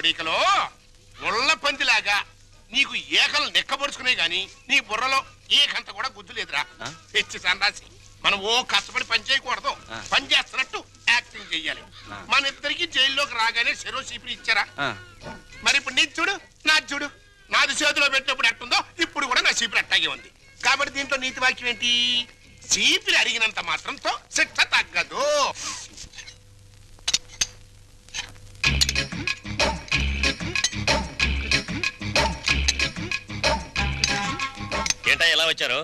కోడికలో ముళ్ళ పందిలాగా నీకు ఏకలు నెక్కబడుచుకునే గాని నీ బుర్రలో ఏకంత కూడా గుద్దు లేదురా. తెచ్చి సన్నాసి మనం ఓ కష్టపడి పని చేయకూడదు, పని చేస్తున్నట్టు యాక్టింగ్ చెయ్యాలి. మన ఇద్దరికి జైల్లోకి రాగానే చెరో చీపిరి ఇచ్చారా? మరి ఇప్పుడు నీ చూడు నా చూడు, నాది చేతిలో పెట్టినప్పుడు ఎట్టుందో ఇప్పుడు కూడా నా చీపిరి అట్టాగే ఉంది. కాబట్టి దీంట్లో నీతి వాక్యం ఏంటి? చీపిరి అరిగినంత మాత్రంతో శిక్ష తగ్గదు. ఏంటా ఎలా వచ్చారు?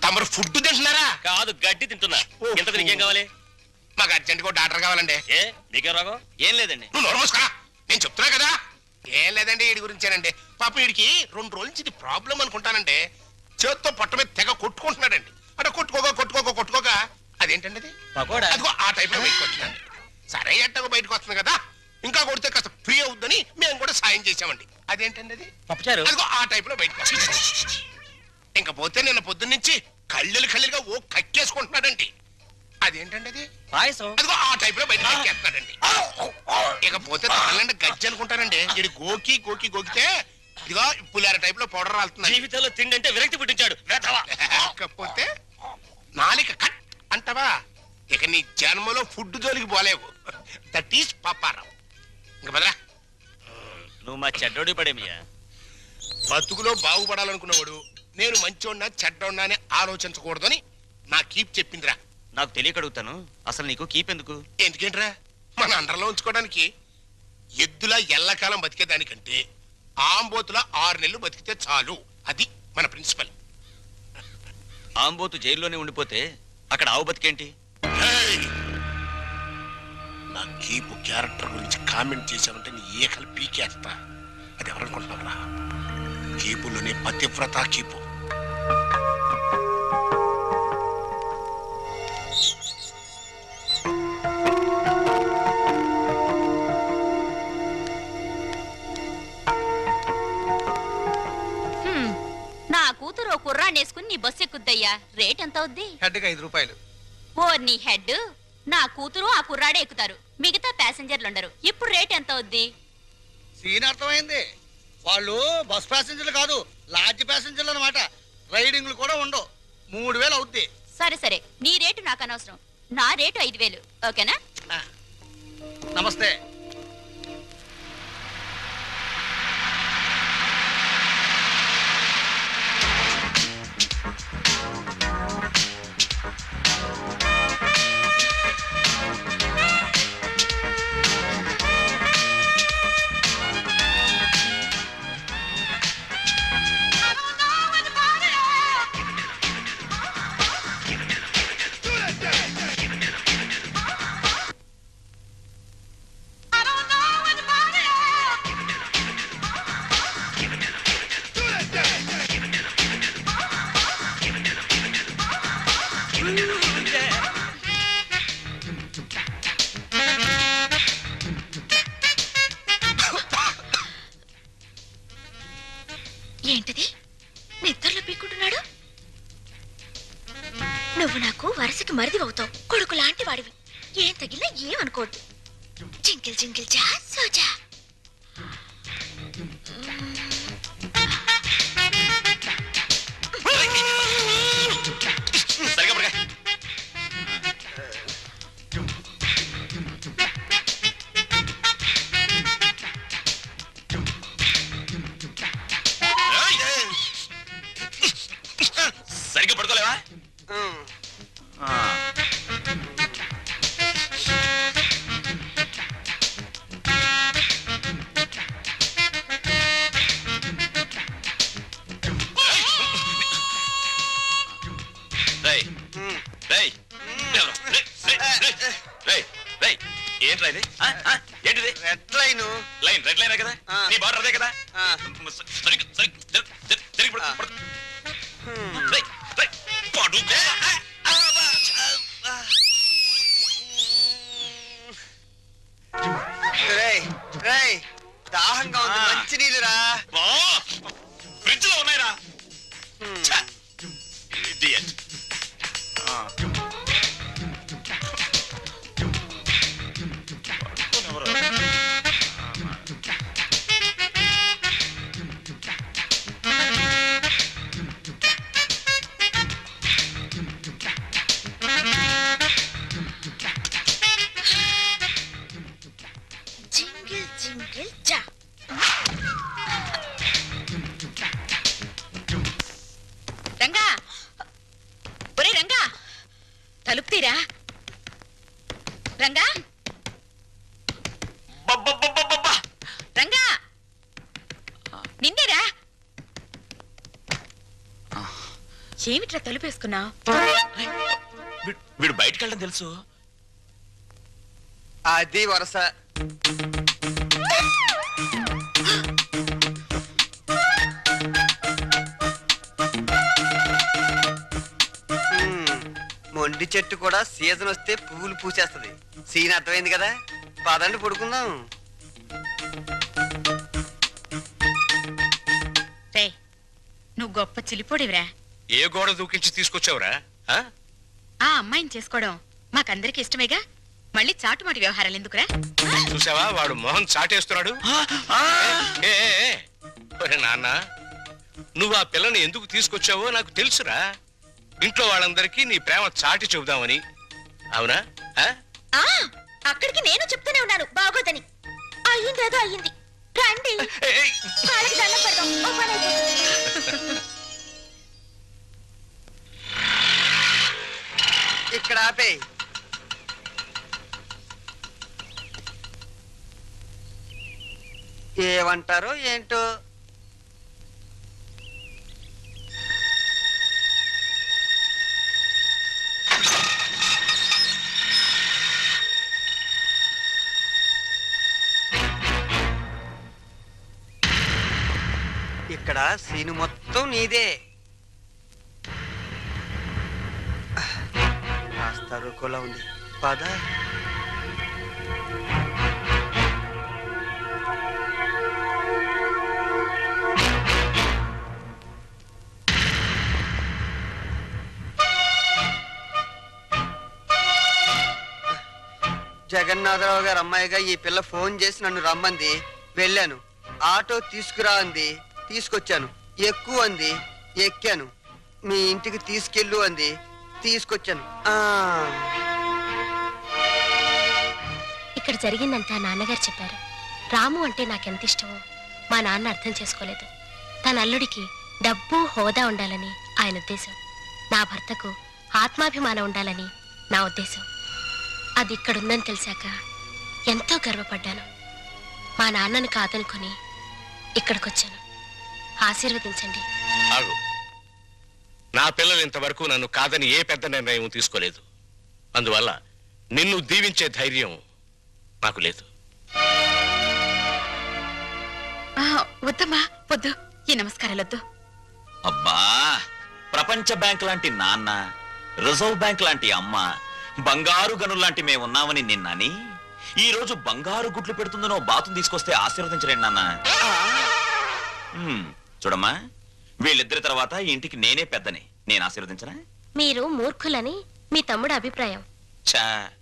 తమరు ఫుడ్ తింటున్నారా? కాదు, గడ్డి తింటున్నా. ఎంత తిరిగేం కావాలి? మాకు అర్జెంట్ గా డాక్టర్ కావాలండి. ఏ మీకేం రాగం? ఏం లేదండి. నువ్వు నోర్మోసుకురా, నేను చెప్తున్నా కదా. ఏం లేదండి, వీడి గురించేనండి. పాపం వీడికి 2 రోజుల నుంచి ఇది ప్రాబ్లం అనుకుంటానంటే చేత్తో పొట్ట మీద తెగ కొట్టుకుంటున్నాడండి. అంటే కొట్టుకోక అదేంటండి అది? అదిగో ఆ టైప్ లో బయటకు వచ్చిందండి. సరే ఎట్టగో బయటకు వస్తుంది కదా, ఇంకా కొడితే కాస్త ఫ్రీ అవుద్దని మేము కూడా సాయం చేసామండి. అదేంటండి అది? అదిగో ఆ టైప్ లో బయటకు వస్తుంది. ఇంకా పోతే నిన్న పొద్దున్న నుంచి కళ్ళుగా ఓ కక్కేసుకుంటున్నాడండి. అదేంటండి అది? పాయసం. అదిగో ఆ టైప్ లో బయటకు కక్కేస్తున్నాడండి. ఇక పోతే తాళ్ళంటే గజ్జి అనుకుంటారండి. ఇది గోకితే ఇదిగో పులిహార టైప్ లో పౌడర్ రాలుతుంది. జీవితంలో తిండి అంటే విరక్తి పుట్టించాడు. లేకపోతే నాలిక కట్ అంటవా? ఇక నీ జన్మలో ఫుడ్ జోలికి పోలేవు. That is Paparao. ఇంక బదరా, నువ్వు మా చెడ్డోడి పడేమియా. బతుకులో బాగుపడాలనుకున్నవాడు నేను మంచోడ్నా చెడ్డోడ్నా అని ఆలోచించకూడదని నా కీప్ చెప్పిందిరా. నాకు తెలియక అడుగుతాను, అసలు నీకు కీప్ ఎందుకు? ఎందుకేంట్రా, మన అండర్లో ఉంచుకోవడానికి. ఎద్దులా ఎల్లకాలం బతికేదానికంటే ఆంబోతులా 6 నెలలు బతికితే చాలు. అది మన ప్రిన్సిపల్. ఆంబోతు జైల్లోనే ఉండిపోతే అక్కడ ఆవు బతికేంటి? నా కీపు క్యారెక్టర్ గురించి కామెంట్ చేశావంటే నీ ఏకలు పీకేస్తా. అది ఎవరనుకుంటున్నావురా? కీపులోనే పతివ్రత కీపు. నా కూతురు కుర్రాన్నేసుకుని నీ బస్సు ఎక్కుద్దయ్యా. రేట్ ఎంత అవుద్ది? హెడ్కి 5 రూపాయలు. ఓ నీ హెడ్, నా కూతురు ఆ కుర్రాడే ఎక్కుతారు, మిగతా ప్యాసింజర్లు ఉండరు. ఇప్పుడు రేట్ ఎంత అవుద్ది? సీన్ అర్థమైంది. వాళ్ళు బస్ ప్యాసింజర్లు కాదు, లాడ్జ్ ప్యాసింజర్లు అన్నమాట. రైడింగ్లు కూడా ఉండవు. 3000 అవుద్ది. సరే నీ రేటు నాకు అనవసరం. నా రేటు 5000. ఓకేనా? నమస్తే. ఏంటిది? నిద్రలో పీక్కుంటున్నాడు. నువ్వు నాకు వరుసకి మరిది అవుతావు. కొడుకు లాంటి వాడివి. ఏం తగిలినా ఏమనుకోవద్దు. జింకిల్ జింకిల్ జా సోజా. సరిగ్గా పడుకోలేవా? ఏంట్రా ఇది? ఏంటిది? Red line. రెడ్ లైన్ కదా? నీ బార్డర్ అదే కదా? దాహంగా ఉంది, మంచి నీళ్ళురా. ఫ్రిడ్జ్ లో ఉన్నాయిరా. నిన్నేరా రంగా బబ్బబ్బబ్బబ్బబ్బా! రంగా నిన్నేరా ఏమిట్రా తలుపేసుకున్నావు వీడు బయటికి వెళ్ళడం తెలుసు. అది వరస. మొండి చెట్టు కూడా సీజన్ వస్తే పువ్వులు పూసేస్తది. సీన్ అర్థమైంది కదా, పదండి పడుకుందాం. రే నువ్వు గొప్ప చిలిపోడివిరా. ఏ గోడ దూకించి తీసుకొచ్చావురా? ఆ? ఆ అమ్మాయిని చేసుకోవడం మాకందరికి ఇష్టమేగా, మళ్ళీ చాటుమాటి వ్యవహారాలు ఎందుకురా? చూసావా వాడు మొహం చాటేస్తున్నాడు. ఏ, ఏ, ఏ. ఒరే నాన్న, నువ్వు ఆ పిల్లని ఎందుకు తీసుకొచ్చావో నాకు తెలుసురా. ఇంట్లో వాళ్ళందరికీ నీ ప్రేమ చాటి చెబుదామని. అవునా? ఆ? అక్కడికి నేను చెప్తూనే ఉన్నాను బాగోదని. అయ్యిందేదో అయ్యింది, రండి ఏయ్, కాళ్ళకి దండం పెడదాం, ఓ పని అయిపోతుంది. ఇక్కడ ఆపే. ఏమంటారో ఏంటో. ఇక్కడ సీను మొత్తం నీదే. కాస్త రుకోలా ఉంది, పద. జగన్నాథరావు గారు అమ్మాయిగా ఈ పిల్ల ఫోన్ చేసి నన్ను రమ్మంది. వెళ్ళాను. ఆటో తీసుకురా అంది, తీసుకొచ్చాను. ఎక్కువ అంది, ఎక్కాను. మీ ఇంటికి తీసుకెళ్ళు అంది, తీసుకొచ్చాను. ఇక్కడ జరిగిందంతా నాన్నగారు చెప్పారు. రాము అంటే నాకెంత ఇష్టమో మా నాన్న అర్థం చేసుకోలేదు. తన అల్లుడికి డబ్బు హోదా ఉండాలని ఆయన ఉద్దేశం, నా భర్తకు ఆత్మాభిమానం ఉండాలని నా ఉద్దేశం. అది ఇక్కడుందని తెలిసాక ఎంతో గర్వపడ్డాను. మా నాన్నను కాదనుకుని ఇక్కడికొచ్చాను. ఆశీర్వదించండి. ఆగు. నా పిల్లలు ఇంతవరకు నన్ను కాదని ఏ పెద్ద నిర్ణయం తీసుకోలేదు. అందువల్ల నిన్ను దీవించే ధైర్యం నాకు లేదు. వద్దమ్మా వద్దు, ఈ నమస్కారాలొద్దు. అబ్బా, ప్రపంచ బ్యాంక్ లాంటి నాన్న, రిజర్వ్ బ్యాంక్ లాంటి అమ్మ, బంగారు గనుల్లాంటి మేమున్నామని నిన్నని ఈ రోజు బంగారు గుడ్లు పెడుతుందనో బాతును తీసుకొస్తే ఆశీర్వదించలేండి నాన్న. చూడమ్మా, వీళ్ళిద్దరి తర్వాత ఈ ఇంటికి నేనే పెద్దని. నేను ఆశీర్వదించనా? మీరు మూర్ఖులని మీ తమ్ముడు అభిప్రాయం. చా